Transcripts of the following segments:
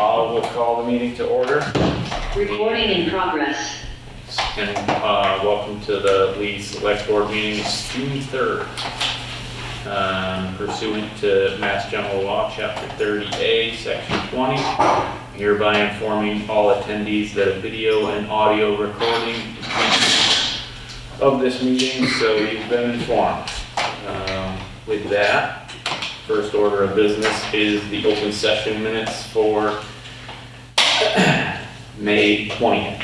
We'll call the meeting to order. Recording in progress. And welcome to the Leeds Selectboard meeting. It's June 3rd. Pursuant to Mass General Law, Chapter 30A, Section 20, hereby informing all attendees that a video and audio recording of this meeting, so you've been informed. With that, first order of business is the open session minutes for May 20th.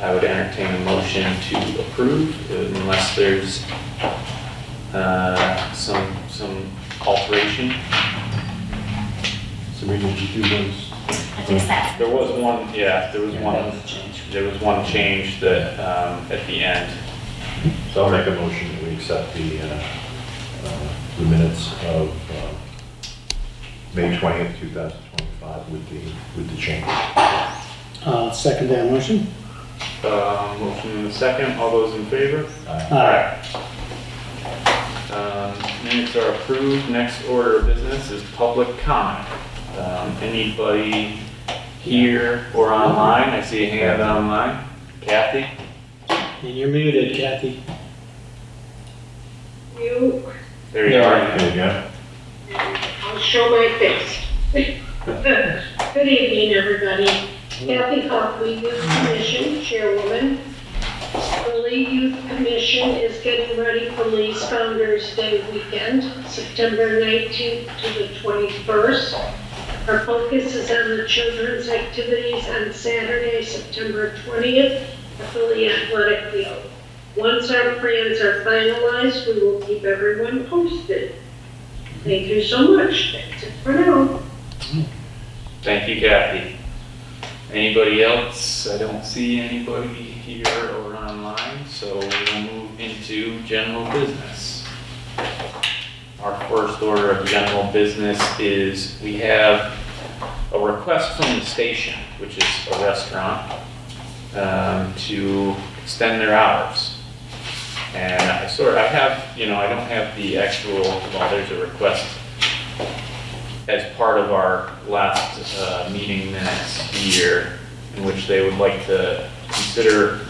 I would entertain a motion to approve unless there's some alteration. So we need to do those. I think that's. There was one, yeah, there was one change that at the end. So I'll make a motion that we accept the minutes of May 20th, 2025 with the change. Second that motion. Motion in a second. All those in favor? Aye. Minutes are approved. Next order of business is public comment. Anybody here or online? I see a hand online. Kathy? And you're muted, Kathy. There you are. There you go. I'll show my face. Good evening, everybody. Kathy Copley, Youth Commission Chairwoman. The Lee Youth Commission is getting ready for Lee's Founders Day weekend, September 19th to the 21st. Our focus is on the children's activities on Saturday, September 20th at the Lee Athletic Field. Once our plans are finalized, we will keep everyone posted. Thank you so much. That's it for now. Thank you, Kathy. Anybody else? I don't see anybody here or online, so we'll move into general business. Our first order of general business is we have a request from the station, which is a restaurant, to extend their hours. And I have, I don't have the actual, well, there's a request as part of our last meeting minutes here, in which they would like to consider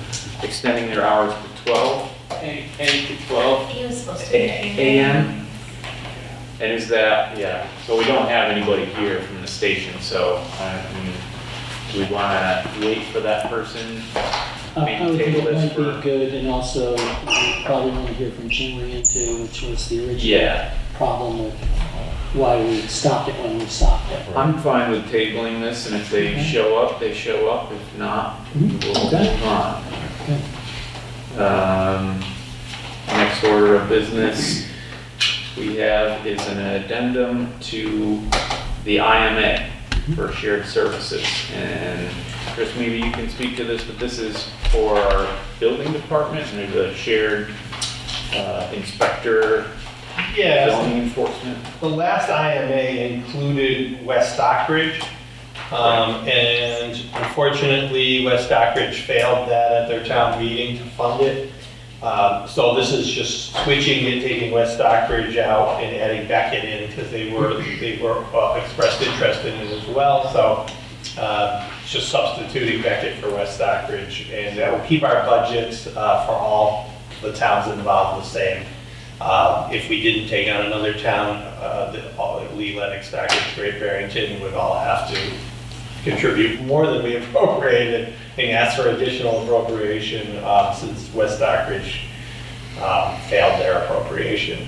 extending their hours to 12 a.m. to 12 He was supposed to be a.m. And is that, yeah, so we don't have anybody here from the station, so do we want to wait for that person? I would think it might be good, and also we probably want to hear from Jim Ryan too, which was the original problem with why we stopped it when we stopped it. I'm fine with tabling this, and if they show up, they show up. If not, we'll move on. Next order of business we have is an addendum to the IMA for shared services. And Chris, maybe you can speak to this, but this is for our building department, and there's a shared inspector. Yes, Zoning enforcement. the last IMA included West Stockbridge, and unfortunately, West Stockbridge failed that at their town meeting to fund it. So this is just switching it, taking West Stockbridge out and adding Beckett in, because they were expressed interest in it as well. So it's just substituting Beckett for West Stockbridge, and that will keep our budgets for all the towns involved the same. If we didn't take on another town, Lee, Lennox, Stockbridge, Great Barrington would all have to contribute more than we appropriated and ask for additional appropriation since West Stockbridge failed their appropriation.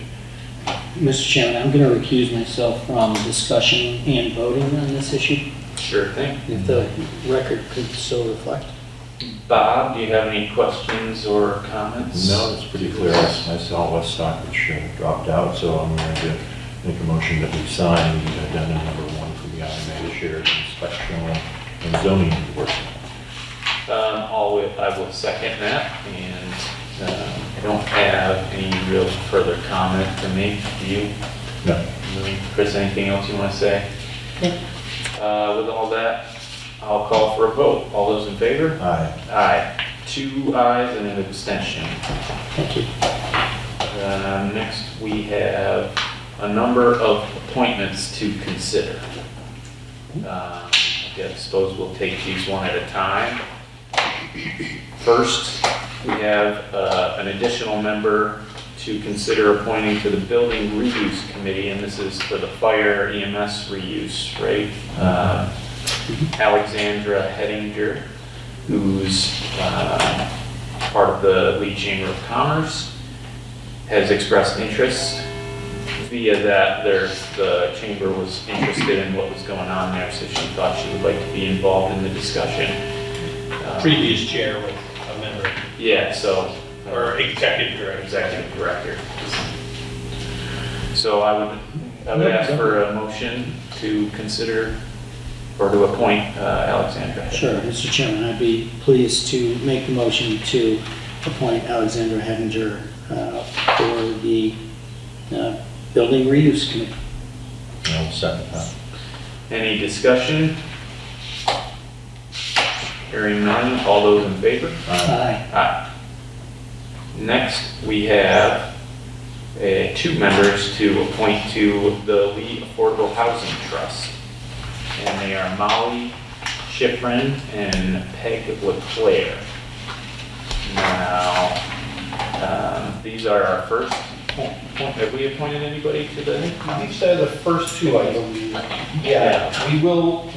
Mr. Chairman, I'm going to recuse myself from discussion and voting on this issue, Sure thing. if the record could so reflect. Bob, do you have any questions or comments? No, it's pretty clear. I saw West Stockbridge dropped out, so I'm going to make a motion that we sign addendum number 1 for the IMA shared inspectional and zoning enforcement. I will second that, and I don't have any real further comment to make. Do you? No. Chris, anything else you want to say? With all that, I'll call for a vote. All those in favor? Aye. Aye. 2 ayes and an abstention. Thank you. Next, we have a number of appointments to consider. I I suppose we'll take these one at a time. First, we have an additional member to consider appointing to the Building Reuse Committee, and this is for the fire EMS reuse, right? Alexandra Hedinger, who's part of the Lee Chamber of Commerce, has expressed interest. Via that, the chamber was interested in what was going on there, so she thought she would like to be involved in the discussion. Previous chair was a member, Yeah, so. or executive director. Executive director. So I would ask for a motion to consider or to appoint Alexandra. Sure, Mr. Chairman, I'd be pleased to make the motion to appoint Alexandra Hedinger for the Building Reuse Committee. I'll second that. Any discussion? Hearing none, all those in favor? Aye. Aye. Next, we have two members to appoint to the Lee Affordable Housing Trust. And they are Molly Schifrin and Peg LeClaire. Now, these are our first, have we appointed anybody to the? These are the first two, I believe. Yeah, we will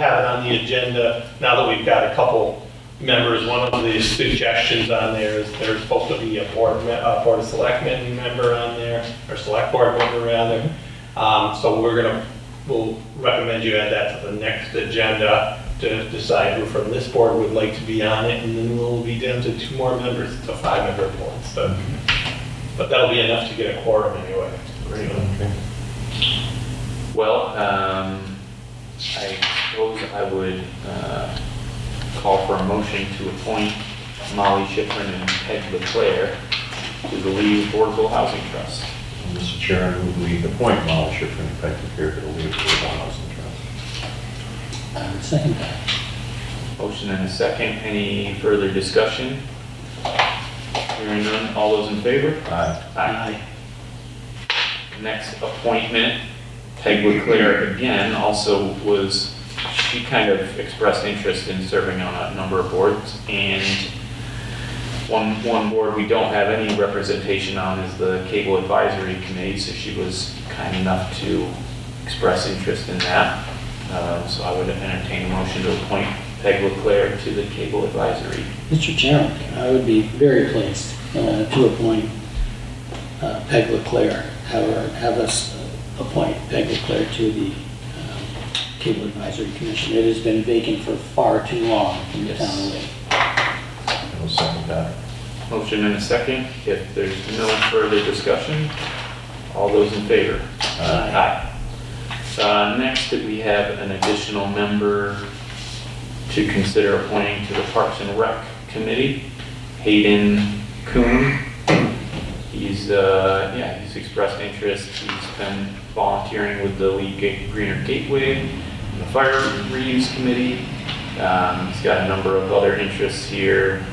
have it on the agenda now that we've got a couple members. One of the suggestions on there is there's supposed to be a board of selectmen member on there, or select board member rather. So we'll recommend you add that to the next agenda to decide who from this board would like to be on it, and then we'll be down to 2 more members. It's a 5-member board, so. But that'll be enough to get a quorum anyway. Great. Well, I suppose I would call for a motion to appoint Molly Schifrin and Peg LeClaire to the Lee Affordable Housing Trust. Mr. Chair, I move we appoint Molly Schifrin and Peg LeClaire to the Lee Affordable Housing Trust. I would second that. Motion and a second. Any further discussion? Hearing none, all those in favor? Aye. Next appointment, Peg LeClaire again, also she kind of expressed interest in serving on a number of boards, and one board we don't have any representation on is the Cable Advisory Committee, so she was kind enough to express interest in that. So I would entertain a motion to appoint Peg LeClaire to the Cable Advisory. Mr. Chairman, I would be very pleased to appoint Peg LeClaire, have us appoint Peg LeClaire to the Cable Advisory Commission. It has been vacant for far too long in the town of Lee. I'll second that. Motion and a second. If there's no further discussion, all those in favor? Aye. Next, we have an additional member to consider appointing to the Parks and Rec Committee, Hayden Kuhn. He's expressed interest. He's been volunteering with the Lee Greener Gateway and the Fire Reuse Committee. He's got a number of other interests here.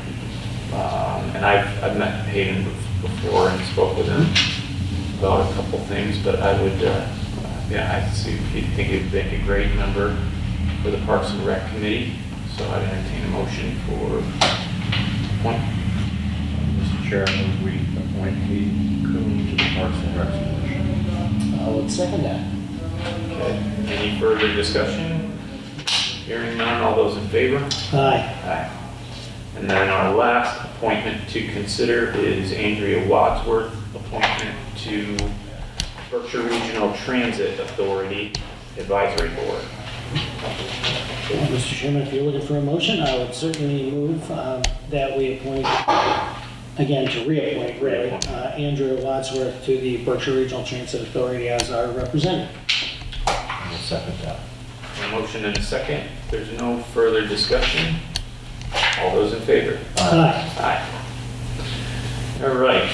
And I've met Hayden before and spoke with him about a couple things, but I would, I think he'd make a great member for the Parks and Rec Committee. So I'd entertain a motion for appointment. Mr. Chair, I move we appoint Lee Kuhn to the Parks and Rec Commission. I would second that. Okay. Any further discussion? Hearing none, all those in favor? Aye. Aye. And then our last appointment to consider is Andrea Wadsworth, appointment to Berkshire Regional Transit Authority Advisory Board. Well, Mr. Chairman, if you're looking for a motion, I would certainly move that we appoint, again, to reappoint, really, Andrea Wadsworth to the Berkshire Regional Transit Authority as our representative. I'll second that. A motion and a second. If there's no further discussion, all those in favor? Aye. Aye. All right,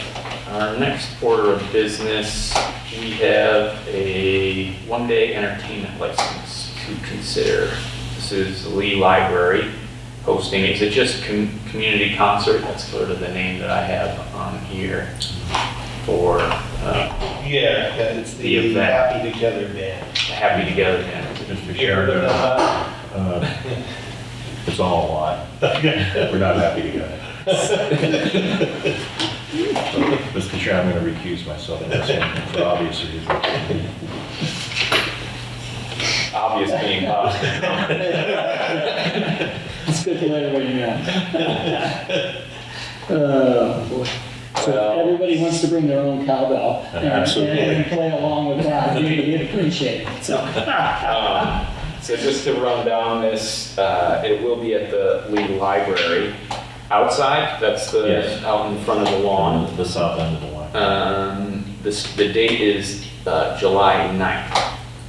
our next order of business, we have a one-day entertainment license to consider. This is the Lee Library hosting. Is it just community concert? That's sort of the name that I have on here for Yeah, it's The the event. Happy Together band. Happy Together Band. Mr. You heard of Chairman, that? it's all a lie. We're not happy together. Mr. Chair, I'm going to recuse myself on this one for obvious reasons. Obvious being positive. It's good to let everybody know. Boy. So Well- everybody wants to bring their own cowbell Absolutely. and play along with that. You'd appreciate it. So, So just to run down this, it will be at the Lee Library outside. That's Yes. out in front of the lawn. On the south end of the line. The date is July 9th,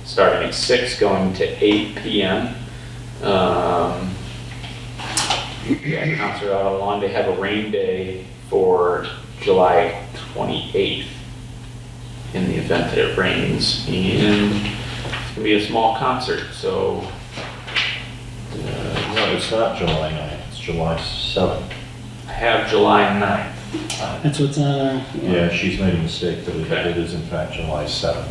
starting at 6, going to 8 p.m. Yeah, concert out on the lawn. They have a rain day for July 28th in the event that it rains. And it's gonna be a small concert, so No, it's not July 9th, it's July 7th. I have July 9th. that's what's on. Yeah, she's made a mistake, but Okay. it is in fact July 7th.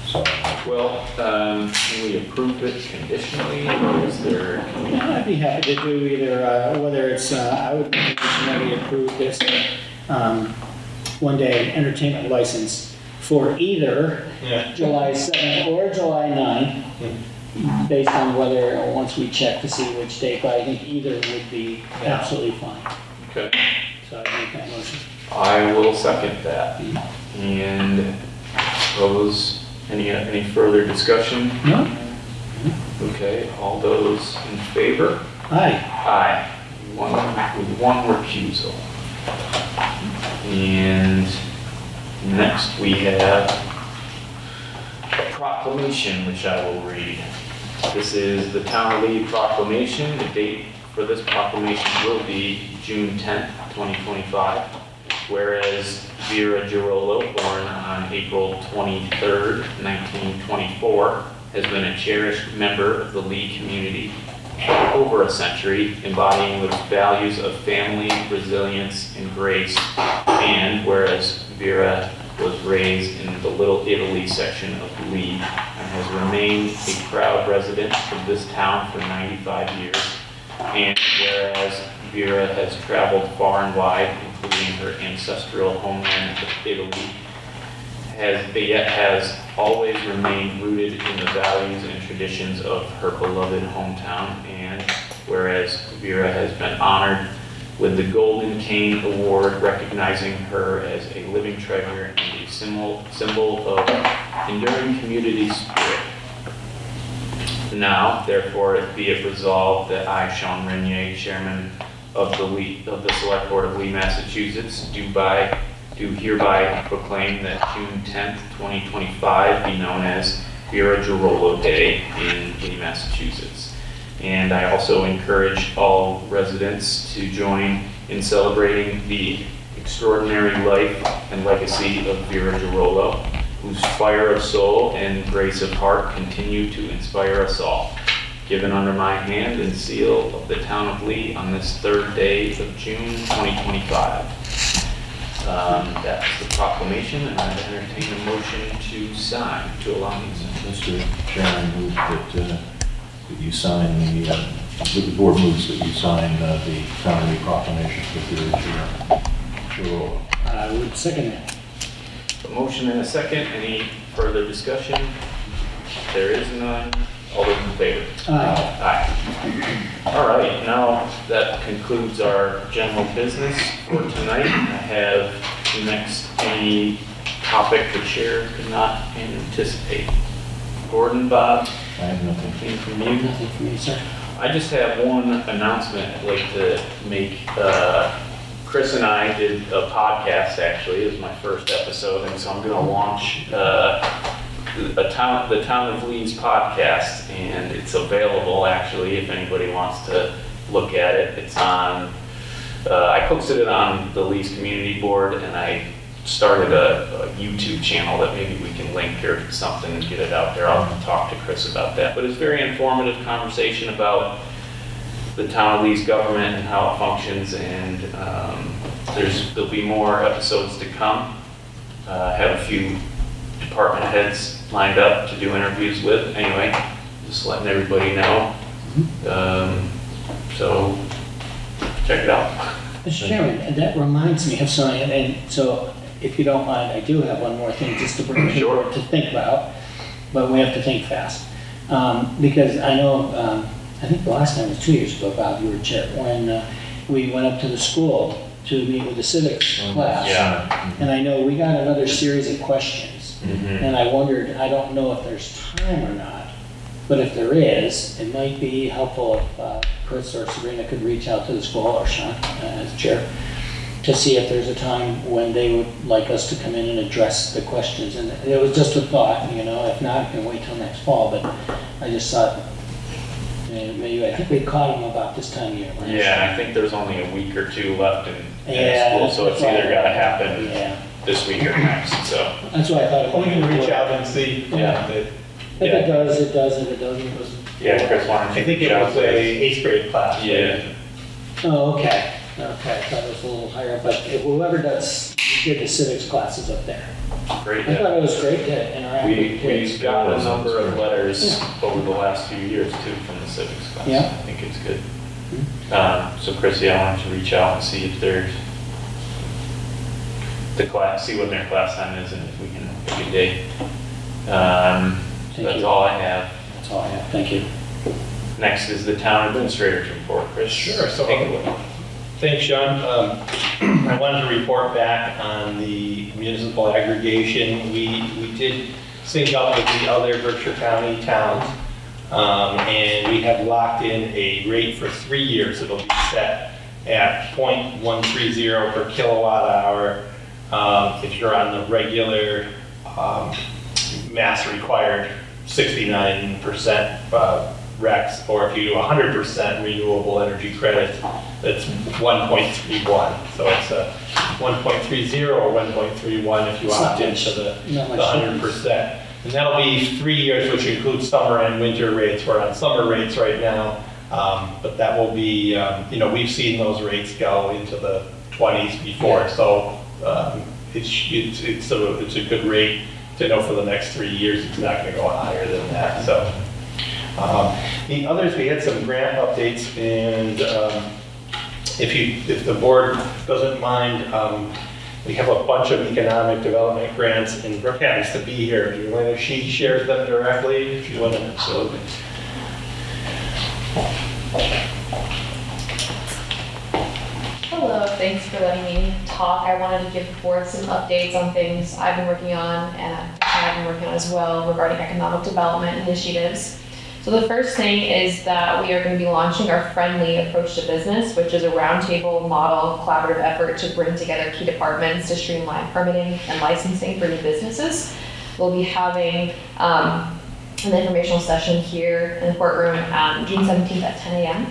So, Well, can we approve it conditionally, or is there? I'd be happy to do either, whether it's, I would make a motion that we approve this one-day entertainment license for either Yeah. July 7th or July 9th, based on whether, once we check to see which date, but I think either would be absolutely fine. Okay. So I make that motion. I will second that. And suppose, any further discussion? No? Okay, all those in favor? Aye. Aye. With one recusal. And next we have a proclamation, which I will read. This is the Town of Lee proclamation. The date for this proclamation will be June 10th, 2025. Whereas Vera Girolo, born on April 23rd, 1924, has been a cherished member of the Lee community for over a century, embodying the values of family, resilience, and grace. And whereas Vera was raised in the Little Italy section of Lee and has remained a proud resident of this town for 95 years. And whereas Vera has traveled far and wide, including her ancestral homeland of Italy, yet has always remained rooted in the values and traditions of her beloved hometown. And whereas Vera has been honored with the Golden Cane Award, recognizing her as a living treasure and a symbol of enduring community spirit. Now, therefore, be it resolved that I, Sean Renier, Chairman of the Select Board of Lee, Massachusetts, do hereby proclaim that June 10th, 2025 be known as Vera Girolo Day in Lee, Massachusetts. And I also encourage all residents to join in celebrating the extraordinary life and legacy of Vera Girolo, whose fire of soul and grace of heart continue to inspire us all. Given under my hand and seal of the Town of Lee on this 3rd day of June 2025. That's the proclamation, and I entertain a motion to sign, to allow me to sign. Mr. Chairman, move that you sign the board moves that you sign the Town of Lee proclamation for the Girolo. I would second that. A motion and a second. Any further discussion? There is none. All those in favor? Aye. Aye. All right, now that concludes our general business for tonight. I have next any topic the chair could not anticipate. Gordon, Bob, I have nothing. anything from you? Nothing for me, sir. I just have one announcement I'd like to make. Chris and I did a podcast, actually. It was my first episode, and so I'm going to launch the Town of Lee's podcast, and it's available, actually, if anybody wants to look at it. It's on, I posted it on the Lee's Community Board, and I started a YouTube channel that maybe we can link or something and get it out there. I'll talk to Chris about that. But it's a very informative conversation about the Town of Lee's government and how it functions, and there'll be more episodes to come. Have a few department heads lined up to do interviews with. Anyway, just letting everybody know. So, check it out. Mr. Chairman, and that reminds me of something, and so if you don't mind, I do have one more thing just to bring Sure. to think about, but we have to think fast. Because I know, I think the last time was 2 years ago, Bob, you were chair, when we went up to the school to meet with the civics class. Yeah. And I know we got another series of questions, Mhm. and I wondered, I don't know if there's time or not, but if there is, it might be helpful if Chris or Sabrina could reach out to the school, or Sean as chair, to see if there's a time when they would like us to come in and address the questions. And it was just a thought, you know, if not, we can wait till next fall, but I just thought, maybe, I think we caught them about this time of year. last year. Yeah, I think there's only a week or two left in Yeah, school, so it's that's either why- gotta happen Yeah, this week or next, so. that's why I thought. We can reach out and see. Yeah. If it does, it does, if it doesn't, it doesn't. Yeah, Chris, why don't I you think reach it out was to a us? 8th grade class. Yeah. Oh, okay, okay, I thought it was a little higher, but whoever does, did the civics classes up there. Great, I yeah. thought it was great to interact with We've kids. got a number of letters over the last few years too from the civics class. Yeah. I think it's good. So Chris, yeah, why don't you reach out and see if there's the class, see what their class time is and if we can pick a day. That's you. all I have. That's all I have, thank you. Next is the town administrator's report. Chris? Sure, so- take it away. Thanks, Sean. I wanted to report back on the municipal aggregation. We did sync up with the other Berkshire County towns, and we have locked in a rate for 3 years. It'll be set at .130 per kilowatt hour. If you're on the regular mass required 69% RECs, or if you do 100% renewable energy credit, that's 1.31. So it's a 1.30 or 1.31 if you It's not opt into the not much 100%. And that'll be 3 years, which includes summer and winter rates. We're on summer rates right now, but that will be, we've seen those rates go into the 20s before. So it's a good rate to know for the next 3 years. It's not going to go higher than that. So the others, we had some grant updates, and if the board doesn't mind, we have a bunch of economic development grants, and Brooke happens to be here. Do you want to, she shares them directly if you want to? Absolutely. Hello, thanks for letting me talk. I wanted to give the board some updates on things I've been working on and I've been working on as well regarding economic development initiatives. So the first thing is that we are going to be launching our friendly approach to business, which is a roundtable model collaborative effort to bring together key departments to streamline permitting and licensing for new businesses. We'll be having an informational session here in the courtroom on June 17th at 10 a.m.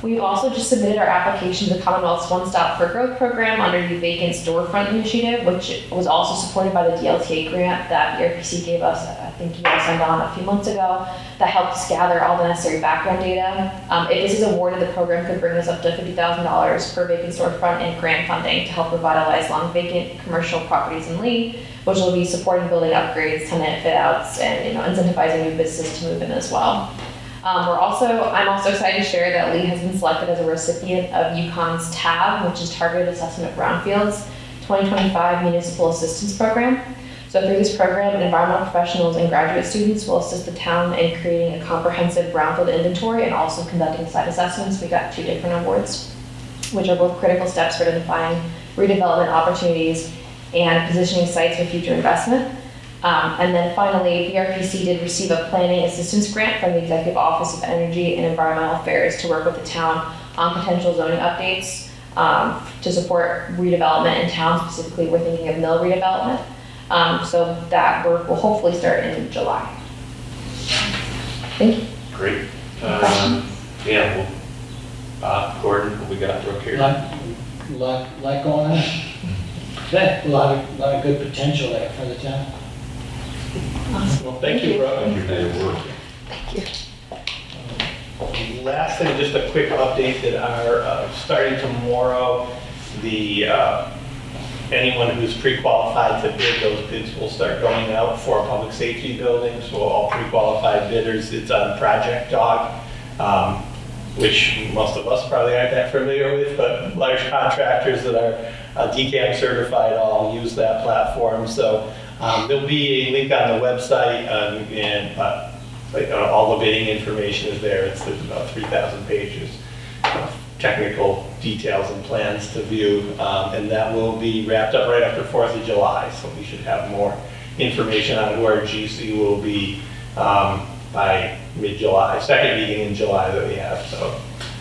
We've also just submitted our application to the Commonwealth's One Stop for Growth program under the Vacant Storefront Initiative, which was also supported by the DLTA grant that the ERPC gave us, I think you all signed on a few months ago, that helped us gather all the necessary background data. If this is awarded, the program could bring us up to $50,000 per vacant storefront in grant funding to help revitalize long vacant commercial properties in Lee, which will be supporting building upgrades, tenant fit outs, and incentivizing new businesses to move in as well. I'm also excited to share that Lee has been selected as a recipient of UConn's TAB, which is Targeted Assessment of Brownfields 2025 Municipal Assistance Program. So through this program, environmental professionals and graduate students will assist the town in creating a comprehensive brownfield inventory and also conducting site assessments. We got 2 different awards, which are both critical steps for identifying redevelopment opportunities and positioning sites for future investment. And then finally, PRPC did receive a planning assistance grant from the Executive Office of Energy and Environmental Affairs to work with the town on potential zoning updates to support redevelopment in town. Specifically, we're thinking of mill redevelopment. So that work will hopefully start in July. Thank you. Great. Yeah, well, Gordon, what we got Brooke here? Lot going on. Yeah, a lot of good potential there for the town. Well, thank you, Brooke. Thank you for your work. Last thing, just a quick update that are starting tomorrow, the anyone who's pre-qualified to bid, those bids will start going out for public safety buildings, so all pre-qualified bidders, it's on Project Dog, which most of us probably aren't that familiar with, but large contractors that are DCAM certified all use that platform. So there'll be a link on the website, and all the bidding information is there. There's about 3,000 pages of technical details and plans to view, and that will be wrapped up right after 4th of July. So we should have more information on who our GC will be by mid-July, second meeting in July that we have, so.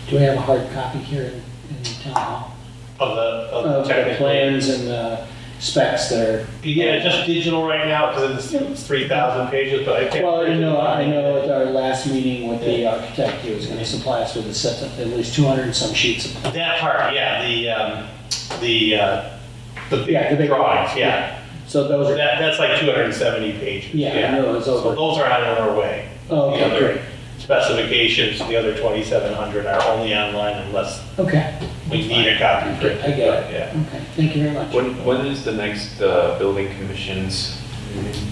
Do we have a hard copy here in town hall? Of Of the the technical. plans and the specs that are. Yeah, just digital right now, because it's 3,000 pages, but I think. Well, I know at our last meeting with the architect, he was gonna supply us with a set of at least 200 and some sheets of. That part, yeah, the Yeah, the big big drawings, ones, yeah. So those are, That's like 270 pages. yeah, I know it's So over. those are on our way. Oh, The okay, other great. specifications, the other 2,700 are only online unless Okay. we need a copy. Okay, I get it. Yeah. Okay, thank you very much. When is the next building commissions?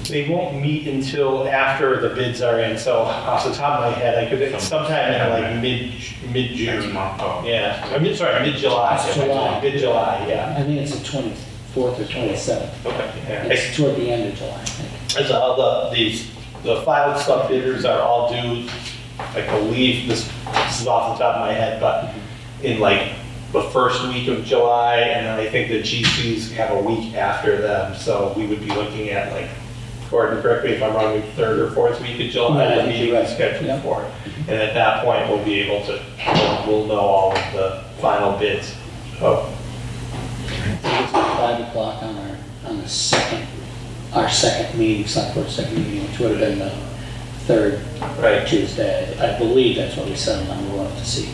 They won't meet until after the bids are in, so off the top of my head, I could, sometime in like Next mid-June. month, oh. Yeah, sorry, mid-July. It's July. Mid-July, yeah. I think it's the 24th or 27th. Okay. Yeah. It's toward the end of July, I think. As all the filed sub bidders are all due, I believe, this is off the top of my head, but in like the first week of July, and then I think the GCs have a week after them, so we would be looking at like, Gordon, correct me if I'm wrong, third or fourth week of July, Yeah, I the think meeting you're is right. scheduled Yeah. for. And at that point, we'll be able to, we'll know all of the final bids. Oh, I think it's at 5 o'clock on our second meeting, Selectboard second meeting, which would have been the third right. Tuesday. I believe that's what we settled on, we'll have to see.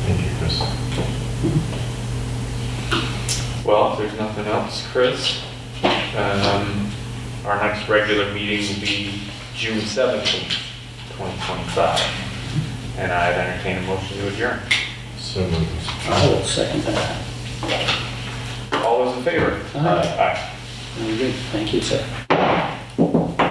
Thank you, Chris. Well, if there's nothing else, Chris, our next regular meeting will be June 17th, 2025. And I'd entertain a motion to adjourn. So moved. I will second that. All those in favor? Aye. Aye. Very good, thank you, sir.